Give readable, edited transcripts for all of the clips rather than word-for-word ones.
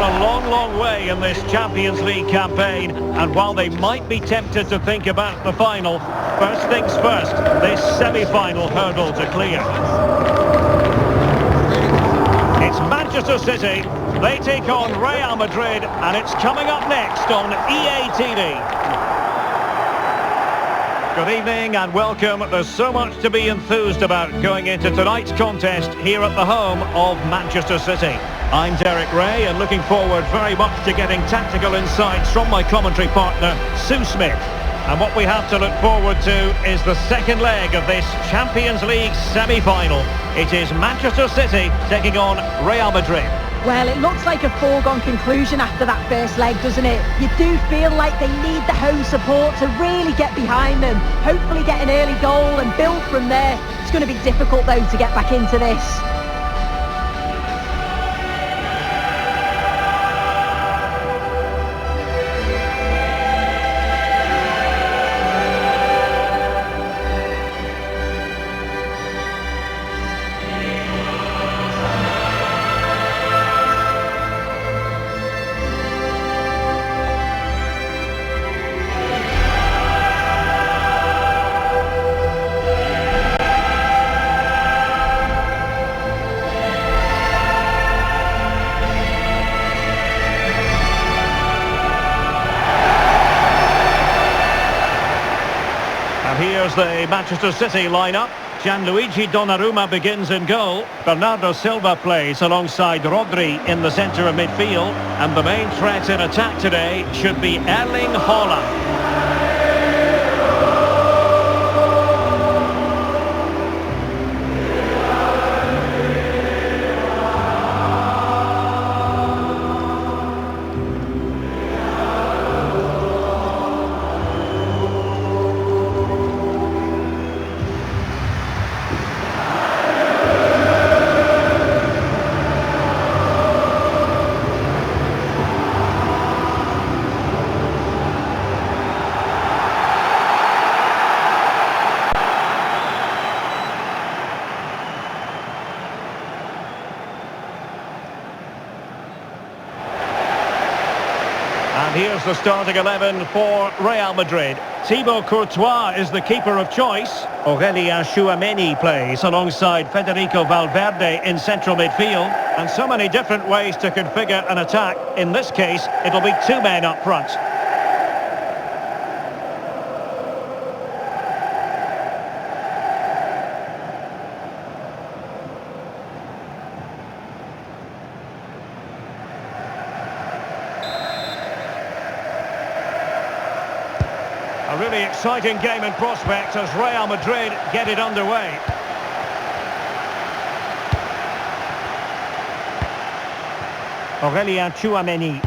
a long, long way in this Champions League campaign, and while they might be tempted to think about the final, first things first, this semi-final hurdle to clear. It's Manchester City. They take on Real Madrid, and it's coming up next on EA TV. Good evening and welcome. There's so much to be enthused about going into tonight's contest here at the home of Manchester City. I'm Derek Ray and looking forward very much to getting tactical insights from my commentary partner, Sue Smith. And what we have to look forward to is the second leg of this Champions League semi-final. It is Manchester City taking on Real Madrid. Well, it looks like a foregone conclusion after that first leg, doesn't it? You do feel like they need the home support to really get behind them, hopefully get an early goal and build from there. It's going to be difficult, though, to get back into this. Here's the Manchester City lineup. Gianluigi Donnarumma begins in goal. Bernardo Silva plays alongside Rodri in the centre of midfield. And the main threat in attack today should be Erling Haaland. And here's the starting 11 for Real Madrid. Thibaut Courtois is the keeper of choice. Aurélien Tchouameni plays alongside Federico Valverde in central midfield. And so many different ways to configure an attack. In this case, it'll be two men up front. A really exciting game in prospect as Real Madrid get it underway. Aurélien Tchouameni.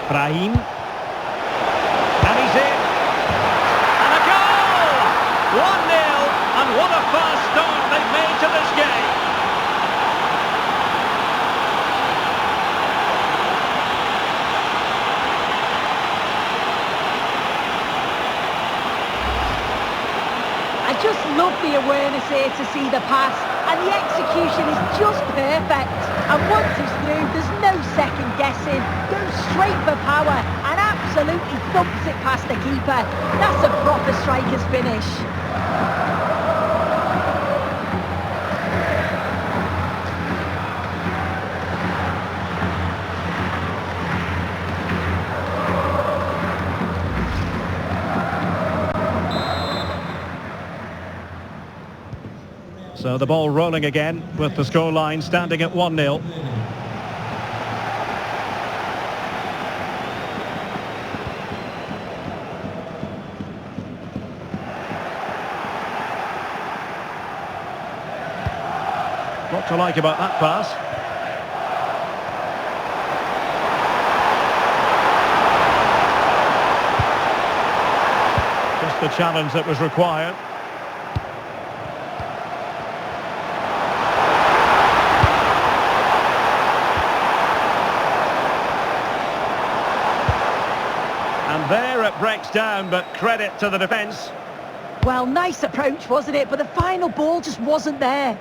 Brahim. And he's in. And a goal! 1-0, and what a fast start they've made to this game. I just love the awareness here to see the pass, and the execution is just perfect. And once it's through, there's no second guessing. Goes straight for power and absolutely thumps it past the keeper. That's a proper striker's finish. So the ball rolling again with the scoreline standing at 1-0. What to like about that pass? Just the challenge that was required. And there it breaks down, but credit to the defence. Well, nice approach, wasn't it? But the final ball just wasn't there.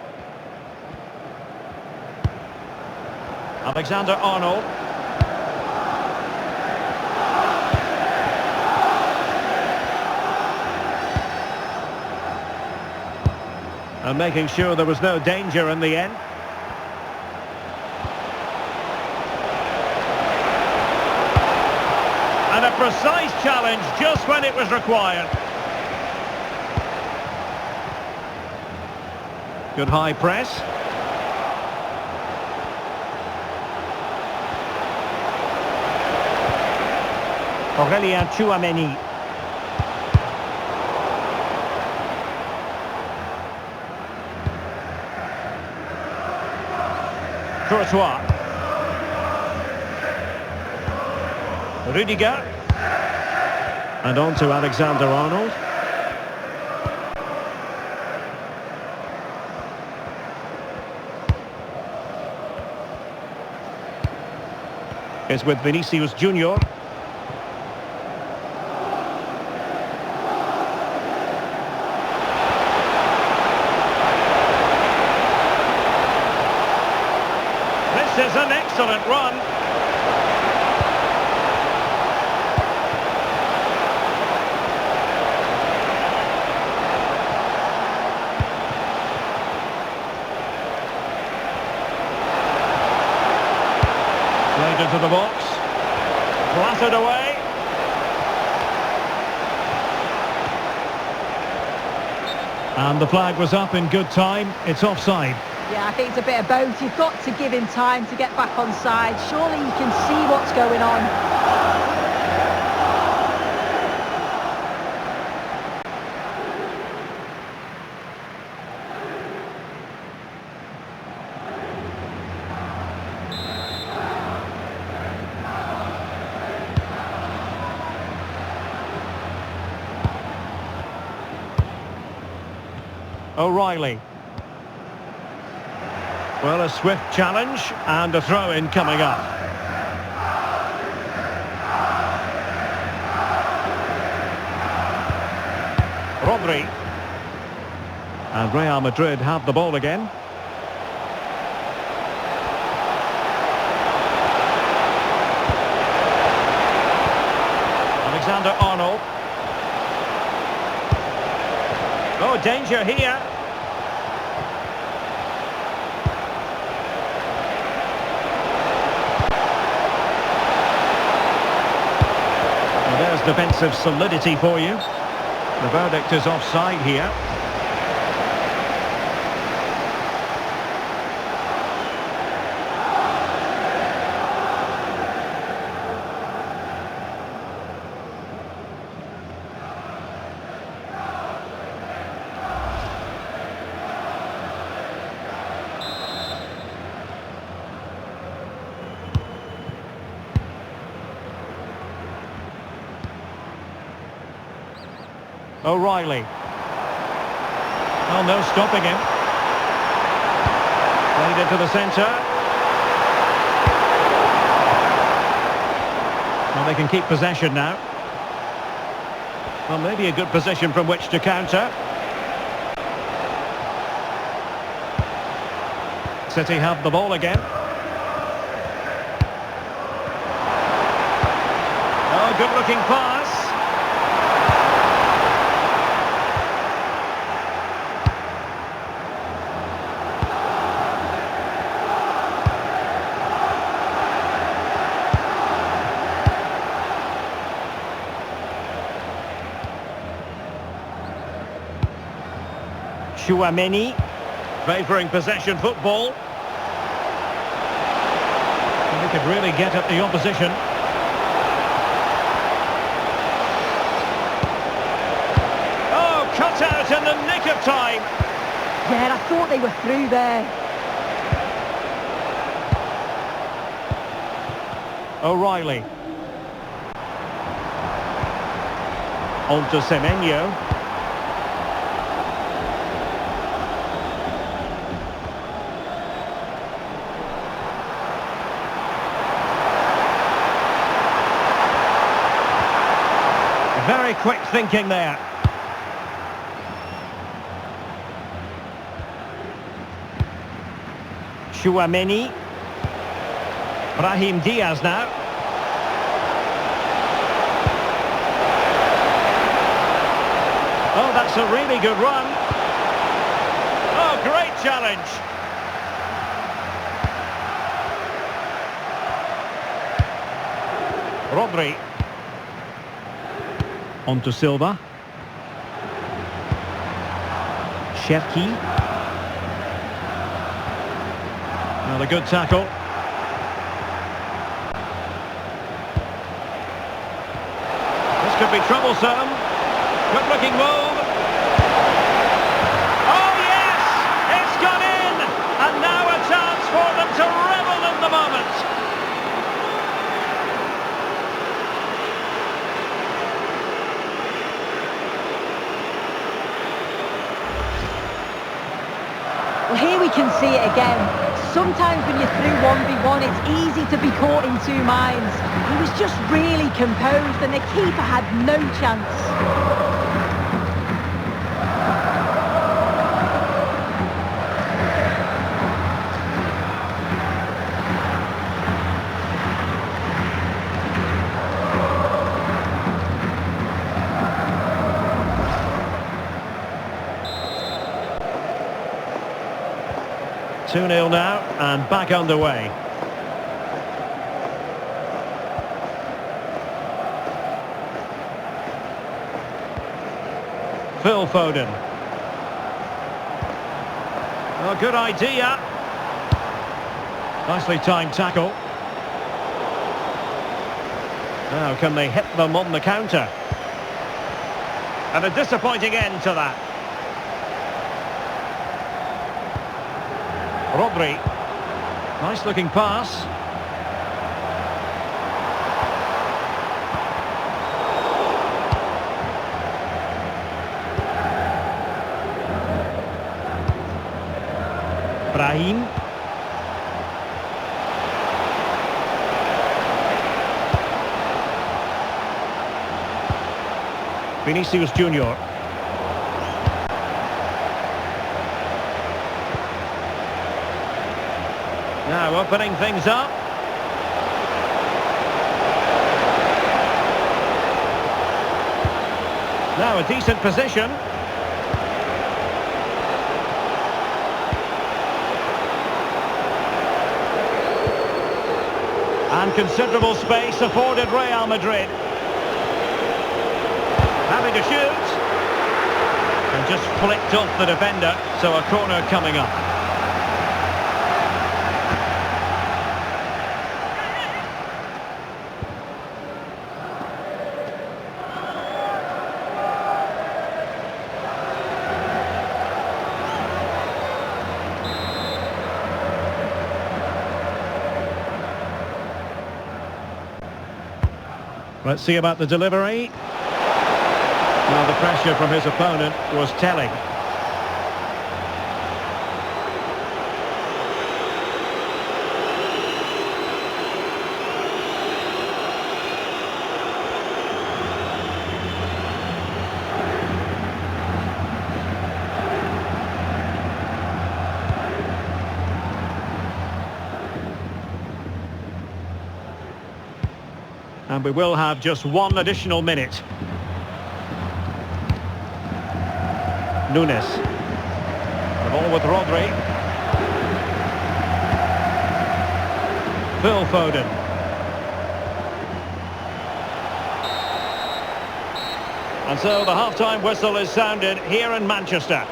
Alexander-Arnold. And making sure there was no danger in the end. And a precise challenge just when it was required. Good high press. Aurélien Tchouaméni. Courtois. Rudiger. And on to Alexander-Arnold. It's with Vinicius Junior. This is an excellent run. Played into the box. Blasted away. And the flag was up in good time. It's offside. Yeah, I think it's a bit of both. You've got to give him time to get back on side. Surely you can see what's going on. O'Reilly. Well, a swift challenge and a throw-in coming up. Rodri. And Real Madrid have the ball again. Alexander-Arnold. Oh, danger here. There's defensive solidity for you. The verdict is offside here. O'Reilly. Oh, no stopping him. Played into the centre. Well, they can keep possession now. Well, maybe a good position from which to counter. City have the ball again. Oh, good-looking pass. Tchouaméni, favouring possession football. And he could really get at the opposition. Oh, cut out in the nick of time. Yeah, I thought they were through there. O'Reilly. On to Semenyo. Very quick thinking there. Chouameni. Brahim Diaz now. Oh, that's a really good run. Oh, great challenge. Rodri. On to Silva. Cherki. Another good tackle. This could be troublesome. Good looking move. Oh yes! It's gone in! And now a chance for them to revel in the moment. Well, here we can see it again. Sometimes when you're through 1v1, it's easy to be caught in two minds. He was just really composed and the keeper had no chance. 2-0 now, and back underway. Phil Foden. Oh, good idea. Nicely timed tackle. Now, can they hit them on the counter? And a disappointing end to that. Rodri. Nice looking pass. Brahim. Vinicius Junior. Now opening things up. Now a decent position. And considerable space afforded Real Madrid. Having to shoot. And just flicked off the defender, so a corner coming up. Let's see about the delivery. Well, the pressure from his opponent was telling. And we will have just one additional minute. Nunes. The ball with Rodri. Phil Foden. And so the half-time whistle is sounded here in Manchester.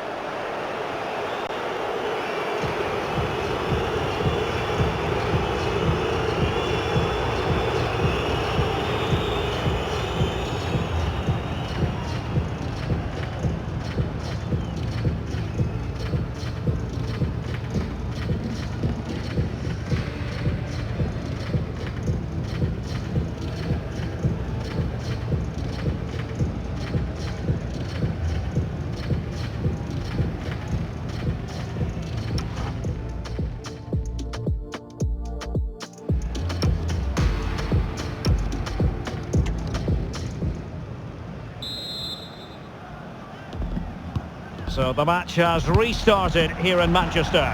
So the match has restarted here in Manchester.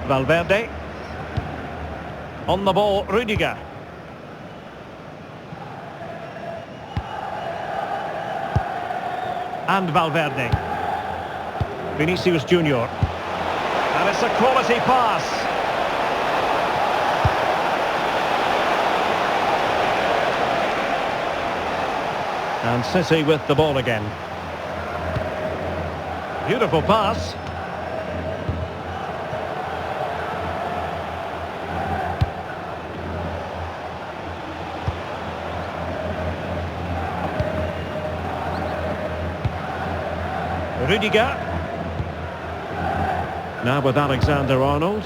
Valverde. On the ball, Rudiger. And Valverde. Vinicius Junior. And it's a quality pass. And City with the ball again. Beautiful pass. Rudiger. Now with Alexander-Arnold.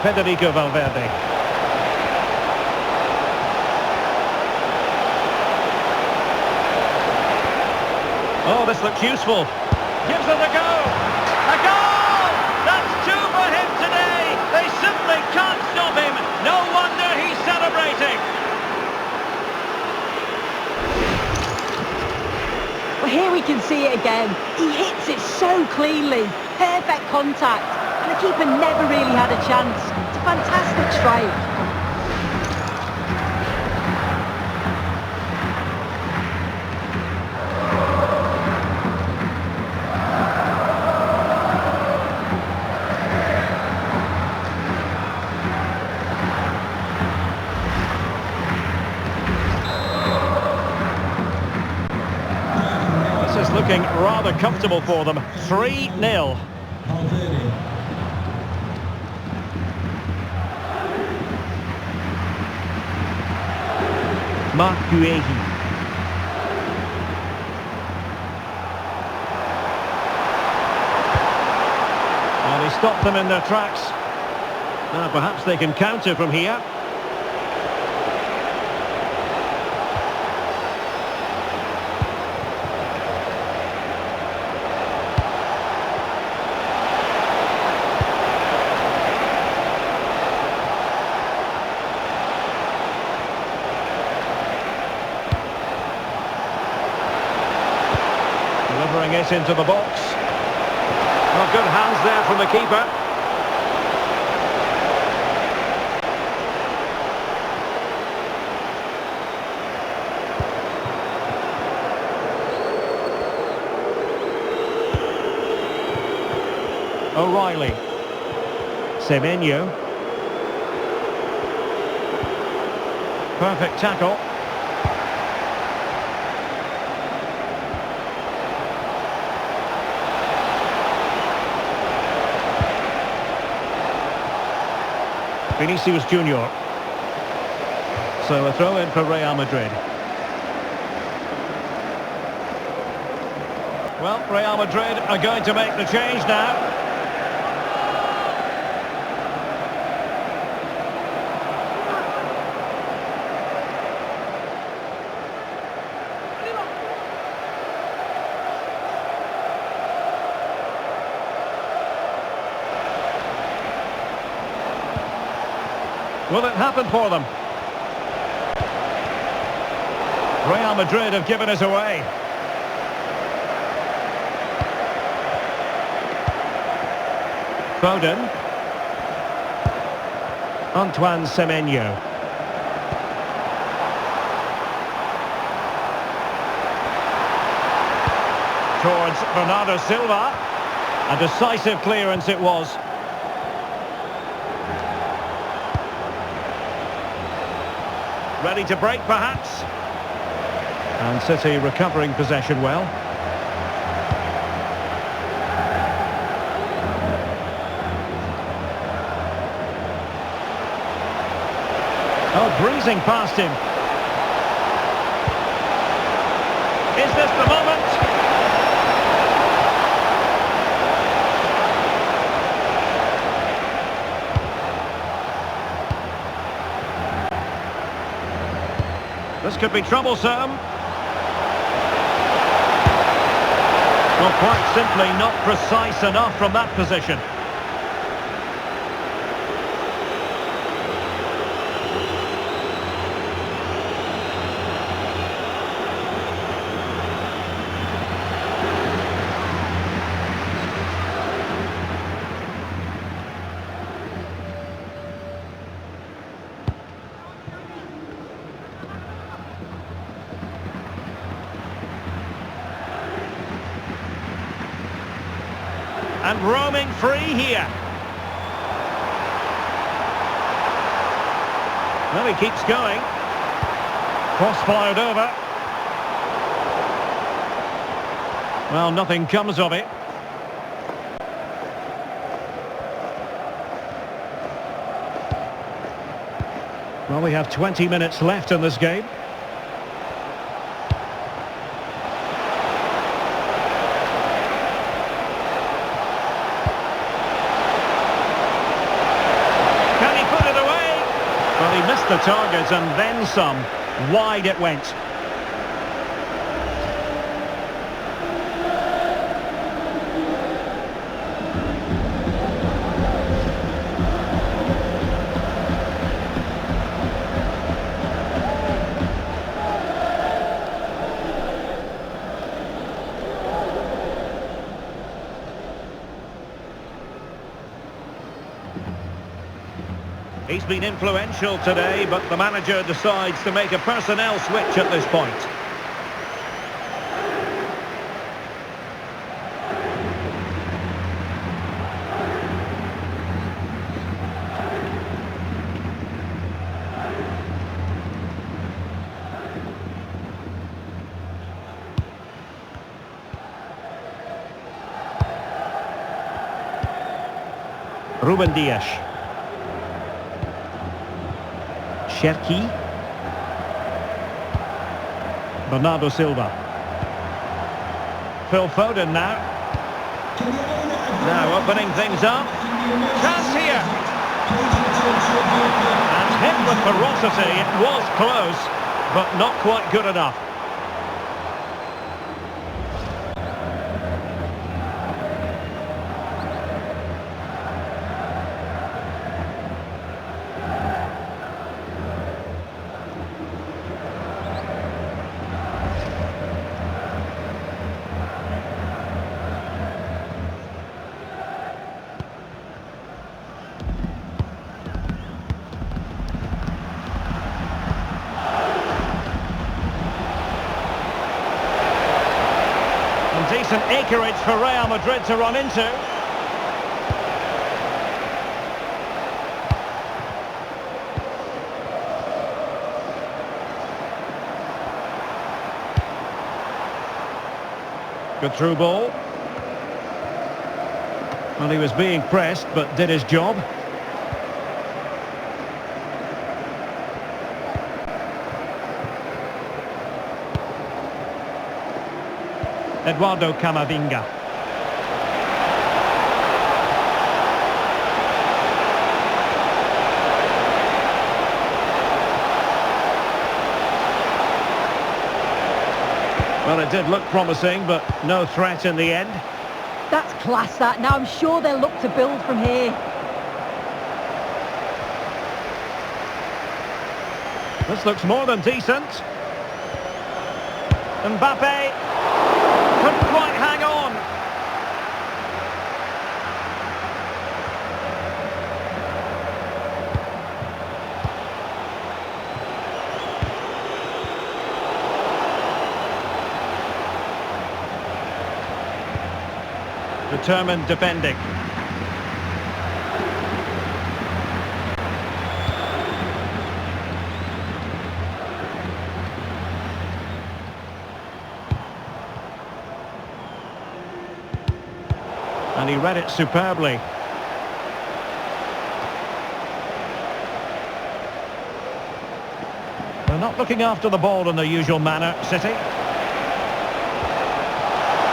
Federico Valverde. Oh, this looks useful. Gives it a go. A goal! That's two for him today. They simply can't stop him. No wonder he's celebrating. Well, here we can see it again. He hits it so cleanly. Perfect contact. And the keeper never really had a chance. It's a fantastic strike. This is looking rather comfortable for them. 3-0. Marc Guehi. Well, he stopped them in their tracks. Now perhaps they can counter from here. Delivering it into the box. Well, good hands there from the keeper. O'Reilly. Semenyo. Perfect tackle. Vinicius Junior. So a throw in for Real Madrid. Well, Real Madrid are going to make the change now. Will it happen for them? Real Madrid have given it away. Foden. Antoine Semenyo. Towards Bernardo Silva. A decisive clearance it was. Ready to break, perhaps. And City recovering possession well. Oh, breezing past him. Is this the moment? This could be troublesome. Well, quite simply not precise enough from that position. And roaming free here. Well, he keeps going. Cross-fired over. Well, nothing comes of it. Well, we have 20 minutes left in this game. Can he put it away? Well, he missed the target and then some. Wide it went. He's been influential today, but the manager decides to make a personnel switch at this point. Ruben Dias. Cherki. Bernardo Silva. Phil Foden now. Now opening things up. Chance here. And hit with ferocity. It was close, but not quite good enough. Decent acreage for Real Madrid to run into. Good through ball. Well, he was being pressed, but did his job. Eduardo Camavinga. Well, it did look promising, but no threat in the end. That's class, that. Now I'm sure they'll look to build from here. This looks more than decent. Mbappe. Couldn't quite hang on. Determined defending. And he read it superbly. They're not looking after the ball in the usual manner, City.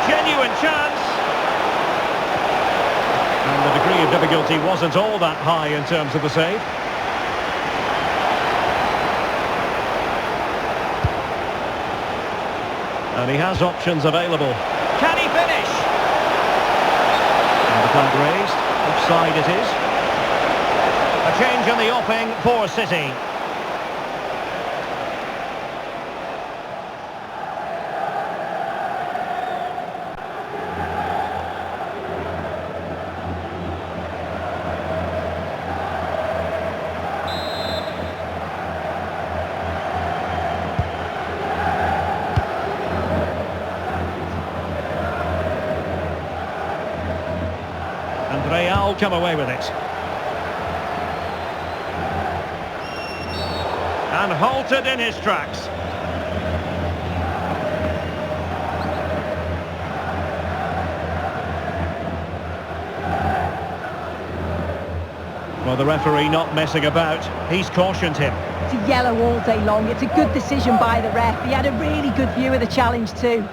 Genuine chance. And the degree of difficulty wasn't all that high in terms of the save. And he has options available. Can he finish? And the flag raised. Offside it is. A change in the offing for City. foul come away with it. And halted in his tracks. Well, the referee not messing about. He's cautioned him. It's a yellow all day long. It's a good decision by the ref. He had a really good view of the challenge too.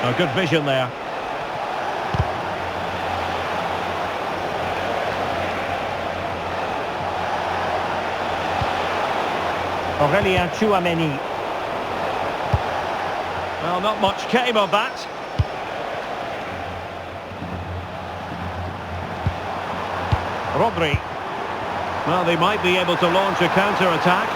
Oh, good vision there. Aurelien Tchouameni. Well, not much came of that. Rodri. Well, they might be able to launch a counter-attack.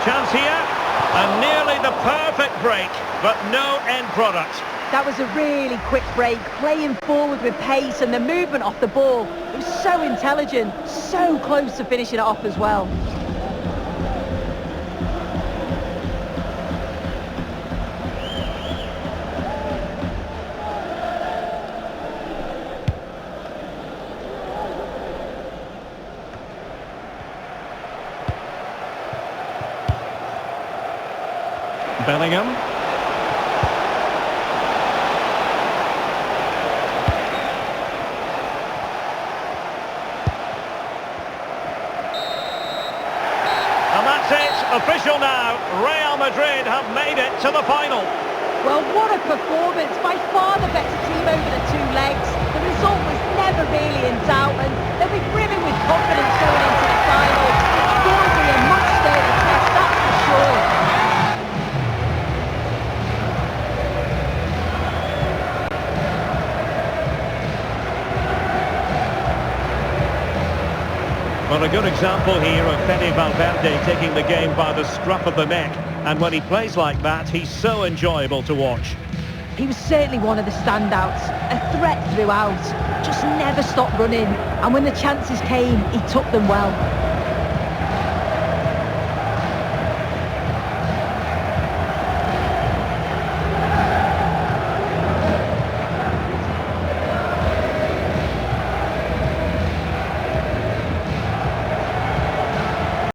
Chance here. And nearly the perfect break, but no end product. That was a really quick break, playing forward with pace and the movement off the ball. It was so intelligent, so close to finishing it off as well. Bellingham. And that's it, official now. Real Madrid have made it to the final. Well, what a performance. By far the better team over the two legs. The result was never really in doubt, and they'll be brimming with confidence going into the final. It's going to be a much sturdy test, that's for sure. Well, a good example here of Fede Valverde taking the game by the scruff of the neck. And when he plays like that, he's so enjoyable to watch. He was certainly one of the standouts, a threat throughout, just never stopped running. And when the chances came, he took them well.